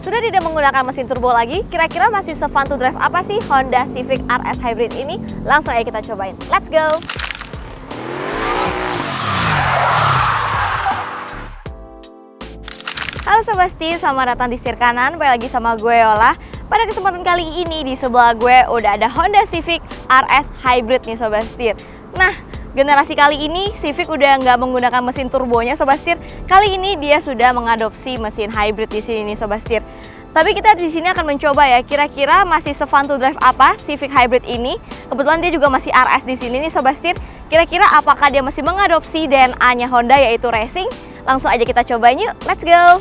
Sudah tidak menggunakan mesin turbo lagi, kira-kira masih se-fun to drive apa sih Honda Civic RS Hybrid ini? Langsung aja kita cobain. Let's go! Halo Sobat Setir, selamat datang di setir kanan. Balik lagi sama gue Yola. Pada kesempatan kali ini di sebelah gue udah ada Honda Civic RS Hybrid nih Sobat Setir. Nah, generasi kali ini Civic udah nggak menggunakan mesin turbonya Sobat Setir. Kali ini dia sudah mengadopsi mesin hybrid di sini nih Sobat Setir. Tapi kita di sini akan mencoba ya, kira-kira masih se-fun to drive apa Civic Hybrid ini. Kebetulan dia juga masih RS di sini nih Sobat Setir. Kira-kira apakah dia masih mengadopsi DNA-nya Honda yaitu racing? Langsung aja kita cobain yuk, let's go!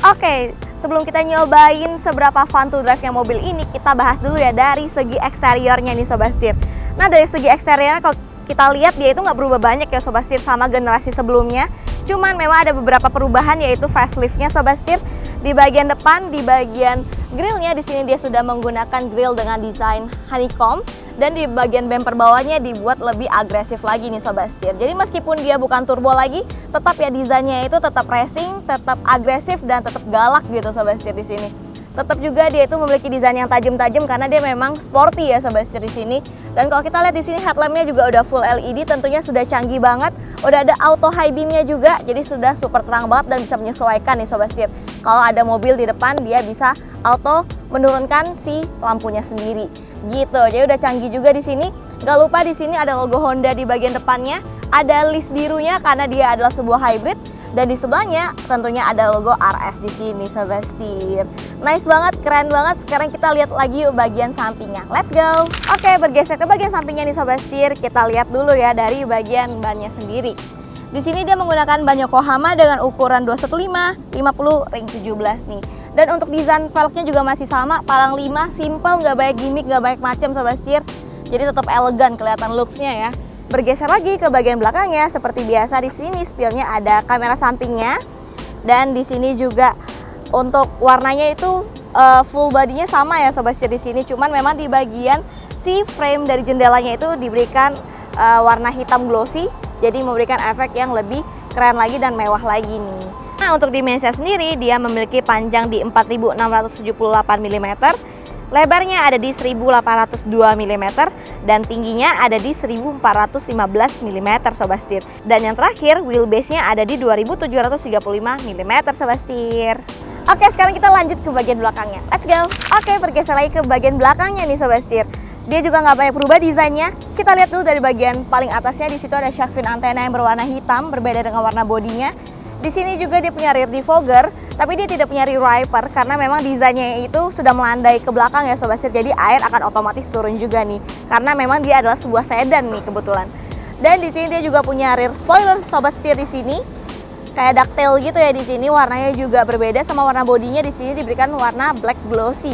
Oke, sebelum kita nyobain seberapa fun to drive-nya mobil ini, kita bahas dulu ya dari segi eksteriornya nih Sobat Setir. Nah, dari segi eksteriornya kalau kita lihat dia itu nggak berubah banyak ya Sobat Setir sama generasi sebelumnya. Cuman memang ada beberapa perubahan yaitu facelift-nya Sobat Setir. Di bagian depan, di bagian grillnya di sini dia sudah menggunakan grill dengan desain honeycomb. Dan di bagian bumper bawahnya dibuat lebih agresif lagi nih Sobat Setir. Jadi meskipun dia bukan turbo lagi, tetap ya desainnya itu tetap racing, tetap agresif dan tetap galak gitu Sobat Setir di sini. Tetap juga dia itu memiliki desain yang tajam-tajam karena dia memang sporty ya Sobat Setir di sini. Dan kalau kita lihat di sini headlampnya juga udah full LED, tentunya sudah canggih banget. Udah ada auto high beamnya juga, jadi sudah super terang banget dan bisa menyesuaikan nih Sobat Setir. Kalau ada mobil di depan dia bisa auto menurunkan si lampunya sendiri. Gitu, jadi udah canggih juga di sini. Gak lupa di sini ada logo Honda di bagian depannya, ada list birunya karena dia adalah sebuah hybrid. Dan di sebelahnya tentunya ada logo RS di sini Sobat Setir. Nice banget, keren banget. Sekarang kita lihat lagi yuk bagian sampingnya. Let's go. Oke, bergeser ke bagian sampingnya nih Sobat Setir. Kita lihat dulu ya dari bagian bannya sendiri. Di sini dia menggunakan ban Yokohama dengan ukuran 215 50 ring 17 nih. Dan untuk desain velgnya juga masih sama, palang 5, simple, nggak banyak gimmick, nggak banyak macam Sobat Setir. Jadi tetap elegan kelihatan looks-nya ya. Bergeser lagi ke bagian belakangnya, seperti biasa di sini spionnya ada kamera sampingnya. Dan di sini juga untuk warnanya itu full bodinya sama ya Sobat Setir di sini. Cuman memang di bagian si frame dari jendelanya itu diberikan warna hitam glossy. Jadi memberikan efek yang lebih keren lagi dan mewah lagi nih. Nah, untuk dimensinya sendiri dia memiliki panjang di 4678 mm, lebarnya ada di 1802 mm, dan tingginya ada di 1415 mm Sobat Setir. Dan yang terakhir wheelbase-nya ada di 2735 mm Sobat Setir. Oke, sekarang kita lanjut ke bagian belakangnya. Let's go. Oke, bergeser lagi ke bagian belakangnya nih Sobat Setir. Dia juga nggak banyak berubah desainnya. Kita lihat dulu dari bagian paling atasnya, di situ ada shark fin antena yang berwarna hitam, berbeda dengan warna bodinya. Di sini juga dia punya rear defogger, tapi dia tidak punya rear wiper karena memang desainnya itu sudah melandai ke belakang ya Sobat Setir. Jadi air akan otomatis turun juga nih, karena memang dia adalah sebuah sedan nih kebetulan. Dan di sini dia juga punya rear spoiler Sobat Setir di sini. Kayak ducktail gitu ya di sini, warnanya juga berbeda sama warna bodinya. Di sini diberikan warna black glossy.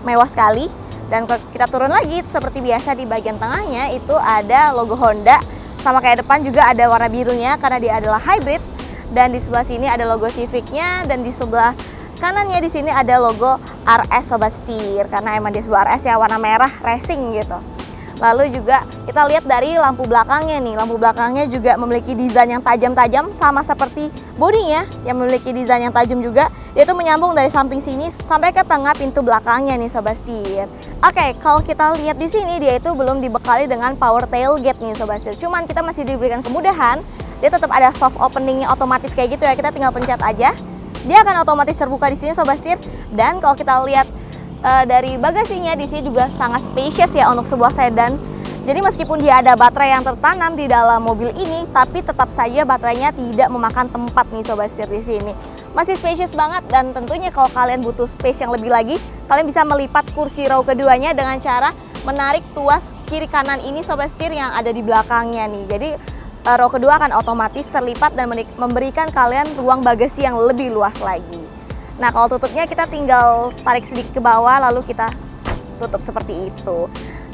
Mewah sekali. Dan kalau kita turun lagi seperti biasa di bagian tengahnya itu ada logo Honda. Sama kayak depan juga ada warna birunya karena dia adalah hybrid. Dan di sebelah sini ada logo Civic-nya, dan di sebelah kanannya di sini ada logo RS Sobat Setir karena emang dia sebuah RS ya, warna merah racing gitu. Lalu juga kita lihat dari lampu belakangnya nih. Lampu belakangnya juga memiliki desain yang tajam-tajam sama seperti bodinya yang memiliki desain yang tajam juga. Dia tuh menyambung dari samping sini sampai ke tengah pintu belakangnya nih Sobat Setir. Oke, kalau kita lihat di sini dia itu belum dibekali dengan power tailgate nih Sobat Setir. Cuman kita masih diberikan kemudahan. Dia tetap ada soft openingnya otomatis kayak gitu ya. Kita tinggal pencet aja. Dia akan otomatis terbuka di sini Sobat Setir. Dan kalau kita lihat dari bagasinya di sini juga sangat spacious ya untuk sebuah sedan. Jadi meskipun dia ada baterai yang tertanam di dalam mobil ini, tapi tetap saja baterainya tidak memakan tempat nih Sobat Setir di sini. Masih spacious banget, dan tentunya kalau kalian butuh space yang lebih lagi, kalian bisa melipat kursi row keduanya dengan cara menarik tuas kiri kanan ini Sobat Setir yang ada di belakangnya nih. Jadi row kedua akan otomatis terlipat dan memberikan kalian ruang bagasi yang lebih luas lagi. Nah, kalau tutupnya kita tinggal tarik sedikit ke bawah lalu kita tutup seperti itu.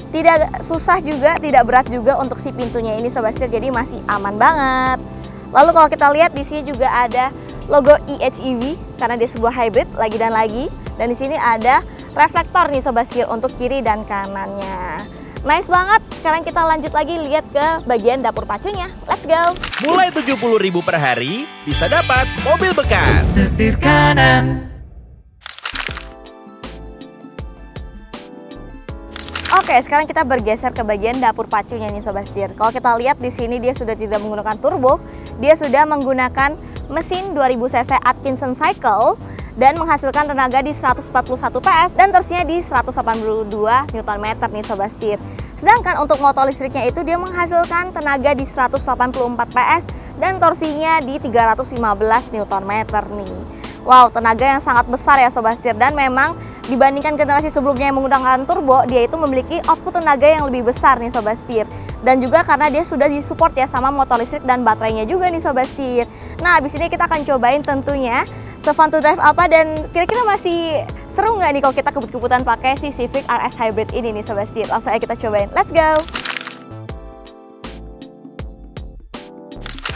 Tidak susah juga, tidak berat juga untuk si pintunya ini Sobat Setir, jadi masih aman banget. Lalu kalau kita lihat di sini juga ada logo EHEV karena dia sebuah hybrid lagi dan lagi. Dan di sini ada reflektor nih Sobat Setir untuk kiri dan kanannya. Nice banget. Sekarang kita lanjut lagi lihat ke bagian dapur pacunya. Let's go. Mulai 70.000 per hari, bisa dapat mobil bekas. Setir kanan. Oke, sekarang kita bergeser ke bagian dapur pacunya nih Sobat Setir. Kalau kita lihat di sini dia sudah tidak menggunakan turbo, dia sudah menggunakan mesin 2000 cc Atkinson Cycle dan menghasilkan tenaga di 141 PS dan torsinya di 182 Nm nih Sobat Setir. Sedangkan untuk motor listriknya itu dia menghasilkan tenaga di 184 PS dan torsinya di 315 Nm nih. Wow, tenaga yang sangat besar ya Sobat Setir, dan memang dibandingkan generasi sebelumnya yang menggunakan turbo, dia itu memiliki output tenaga yang lebih besar nih Sobat Setir. Dan juga karena dia sudah disupport ya sama motor listrik dan baterainya juga nih Sobat Setir. Nah, abis ini kita akan cobain tentunya se-fun to drive apa, dan kira-kira masih seru nggak nih kalau kita kebut-kebutan pakai si Civic RS Hybrid ini nih Sobat Setir. Langsung aja kita cobain, let's go!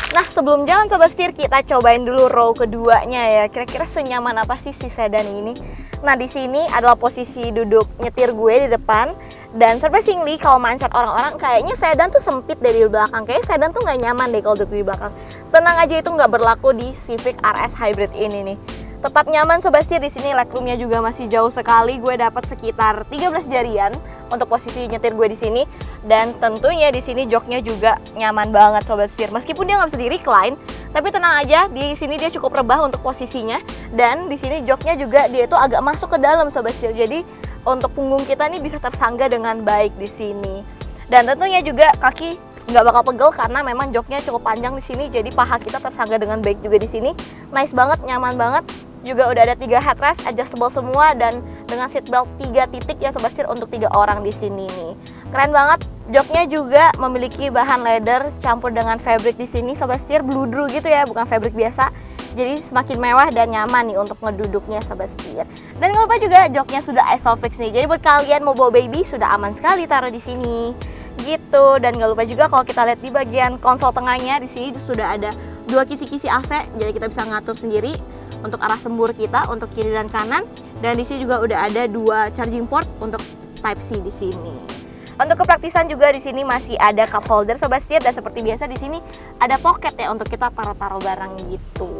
Nah, sebelum jalan Sobat Setir, kita cobain dulu row keduanya ya. Kira-kira senyaman apa sih si sedan ini? Nah, di sini adalah posisi duduk nyetir gue di depan. Dan surprisingly, kalau mindset orang-orang kayaknya sedan tuh sempit deh di belakang. Kayaknya sedan tuh nggak nyaman deh kalau duduk di belakang. Tenang aja, itu nggak berlaku di Civic RS Hybrid ini nih. Tetap nyaman Sobat Setir. Di sini legroomnya juga masih jauh sekali. Gue dapat sekitar 13 jarian untuk posisi nyetir gue di sini. Dan tentunya di sini joknya juga nyaman banget Sobat Setir. Meskipun dia nggak bisa di recline, tapi tenang aja, di sini dia cukup rebah untuk posisinya. Dan di sini joknya juga dia itu agak masuk ke dalam Sobat Setir. Jadi untuk punggung kita nih bisa tersangga dengan baik di sini. Dan tentunya juga kaki nggak bakal pegel karena memang joknya cukup panjang di sini. Jadi paha kita tersangga dengan baik juga di sini. Nice banget, nyaman banget. Juga udah ada 3 headrest adjustable semua dan dengan seatbelt 3 titik ya Sobat Setir untuk 3 orang di sini nih. Keren banget. Joknya juga memiliki bahan leather campur dengan fabric di sini Sobat Setir, bludru gitu ya, bukan fabric biasa. Jadi semakin mewah dan nyaman nih untuk ngeduduknya Sobat Setir. Dan nggak lupa juga joknya sudah Isofix nih. Jadi buat kalian mau bawa baby sudah aman sekali taruh di sini. Gitu. Dan nggak lupa juga kalau kita lihat di bagian konsol tengahnya di sini sudah ada 2 kisi-kisi AC. Jadi kita bisa ngatur sendiri untuk arah sembur kita untuk kiri dan kanan. Dan di sini juga udah ada 2 charging port untuk Type C di sini. Untuk kepraktisan juga di sini masih ada cup holder Sobat Setir, dan seperti biasa di sini ada pocket ya untuk kita taruh-taruh barang gitu.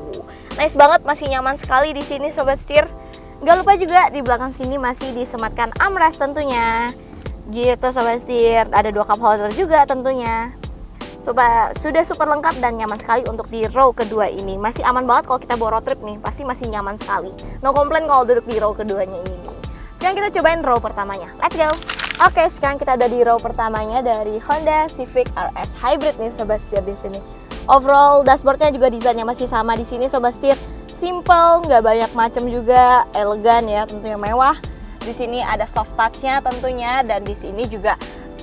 Nice banget, masih nyaman sekali di sini Sobat Setir. Gak lupa juga di belakang sini masih disematkan armrest tentunya. Gitu Sobat Setir, ada 2 cup holder juga tentunya. Sudah super lengkap dan nyaman sekali untuk di row kedua ini. Masih aman banget kalau kita bawa road trip nih, pasti masih nyaman sekali. No komplain kalau duduk di row keduanya ini. Sekarang kita cobain row pertamanya. Let's go! Oke, sekarang kita ada di row pertamanya dari Honda Civic RS Hybrid nih Sobat Setir di sini. Overall dashboardnya juga desainnya masih sama di sini Sobat Setir. Simple, nggak banyak macam juga, elegan ya, tentunya mewah. Di sini ada soft touch-nya tentunya, dan di sini juga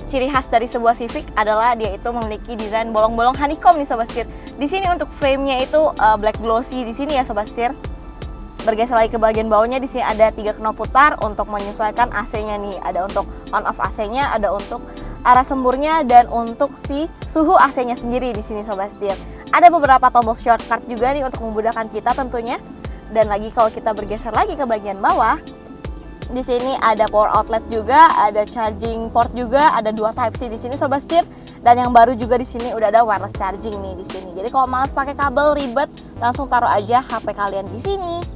ciri khas dari sebuah Civic adalah dia itu memiliki desain bolong-bolong honeycomb nih Sobat Setir. Di sini untuk frame-nya itu black glossy di sini ya Sobat Setir. Bergeser lagi ke bagian bawahnya, di sini ada 3 knop putar untuk menyesuaikan AC-nya nih. Ada untuk on off AC-nya, ada untuk arah semburnya, dan untuk si suhu AC-nya sendiri di sini Sobat Setir. Ada beberapa tombol shortcut juga nih untuk memudahkan kita tentunya. Dan lagi kalau kita bergeser lagi ke bagian bawah, di sini ada power outlet juga, ada charging port juga, ada 2 Type C di sini Sobat Setir. Dan yang baru juga di sini udah ada wireless charging nih di sini. Jadi kalau malas pakai kabel ribet, langsung taruh aja HP kalian di sini.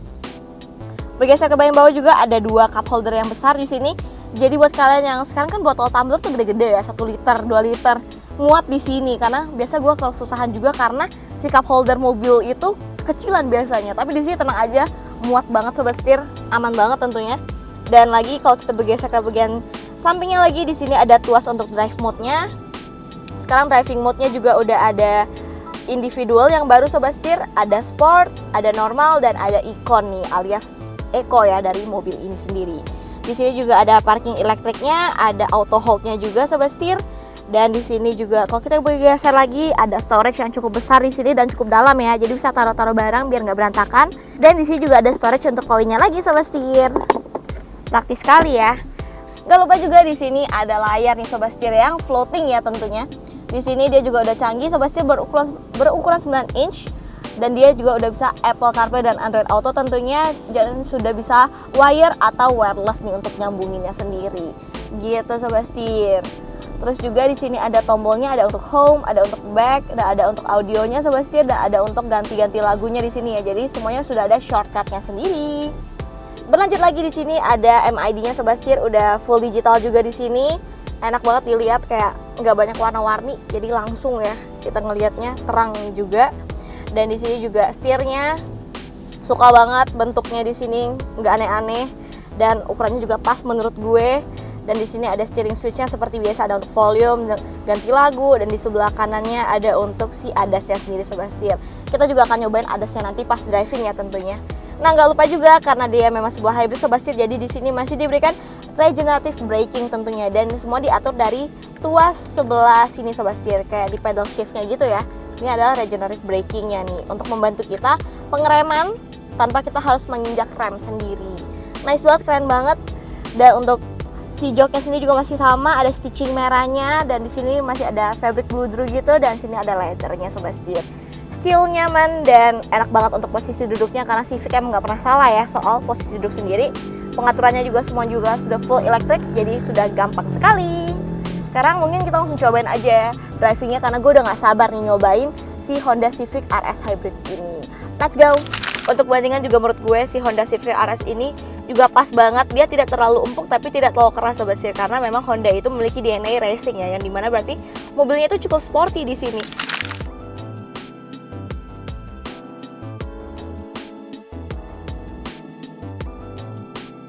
Bergeser ke bagian bawah juga ada 2 cup holder yang besar di sini. Jadi buat kalian yang sekarang kan botol tumbler tuh gede-gede ya, 1 liter, 2 liter, muat di sini. Karena biasa gue kesusahan juga karena si cup holder mobil itu kecilan biasanya. Tapi di sini tenang aja, muat banget Sobat Setir, aman banget tentunya. Dan lagi kalau kita bergeser ke bagian sampingnya lagi, di sini ada tuas untuk drive mode-nya. Sekarang driving mode-nya juga udah ada individual yang baru Sobat Setir, ada sport, ada normal, dan ada icon nih alias Eco ya dari mobil ini sendiri. Di sini juga ada parking elektriknya, ada auto hold-nya juga Sobat Setir. Dan di sini juga kalau kita bergeser lagi ada storage yang cukup besar di sini dan cukup dalam ya. Jadi bisa taruh-taruh barang biar nggak berantakan. Dan di sini juga ada storage untuk koinnya lagi Sobat Setir. Praktis sekali ya. Gak lupa juga di sini ada layar nih Sobat Setir yang floating ya tentunya. Di sini dia juga udah canggih Sobat Setir, berukuran 9 inch. Dan dia juga udah bisa Apple CarPlay dan Android Auto tentunya, dan sudah bisa wire atau wireless nih untuk nyambunginnya sendiri. Gitu Sobat Setir. Terus juga di sini ada tombolnya, ada untuk home, ada untuk back, dan ada untuk audionya Sobat Setir, dan ada untuk ganti-ganti lagunya di sini ya. Jadi semuanya sudah ada shortcutnya sendiri. Berlanjut lagi di sini ada MID-nya Sobat Setir, udah full digital juga di sini. Enak banget dilihat, kayak nggak banyak warna-warni, jadi langsung ya kita ngelihatnya terang juga. Dan di sini juga setirnya suka banget bentuknya di sini, nggak aneh-aneh dan ukurannya juga pas menurut gue. Dan di sini ada steering switch-nya seperti biasa, ada untuk volume, ganti lagu, dan di sebelah kanannya ada untuk si ADAS-nya sendiri Sobat Setir. Kita juga akan nyobain ADAS-nya nanti pas driving ya tentunya. Nah, nggak lupa juga karena dia memang sebuah hybrid Sobat Setir, jadi di sini masih diberikan regenerative braking tentunya, dan semua diatur dari tuas sebelah sini Sobat Setir, kayak di pedal shift-nya gitu ya. Ini adalah regenerative braking-nya nih untuk membantu kita pengereman tanpa kita harus menginjak rem sendiri. Nice banget, keren banget. Dan untuk si joknya sini juga masih sama, ada stitching merahnya, dan di sini masih ada fabric bludru gitu, dan sini ada leathernya Sobat Setir. Steel nyaman dan enak banget untuk posisi duduknya karena Civic emang nggak pernah salah ya soal posisi duduk sendiri. Pengaturannya juga semua juga sudah full electric, jadi sudah gampang sekali. Sekarang mungkin kita langsung cobain aja drivingnya karena gue udah nggak sabar nih nyobain si Honda Civic RS Hybrid ini. Let's go! Untuk bandingan juga menurut gue si Honda Civic RS ini juga pas banget, dia tidak terlalu empuk tapi tidak terlalu keras Sobat Setir, karena memang Honda itu memiliki DNA racing ya, yang dimana berarti mobilnya itu cukup sporty di sini.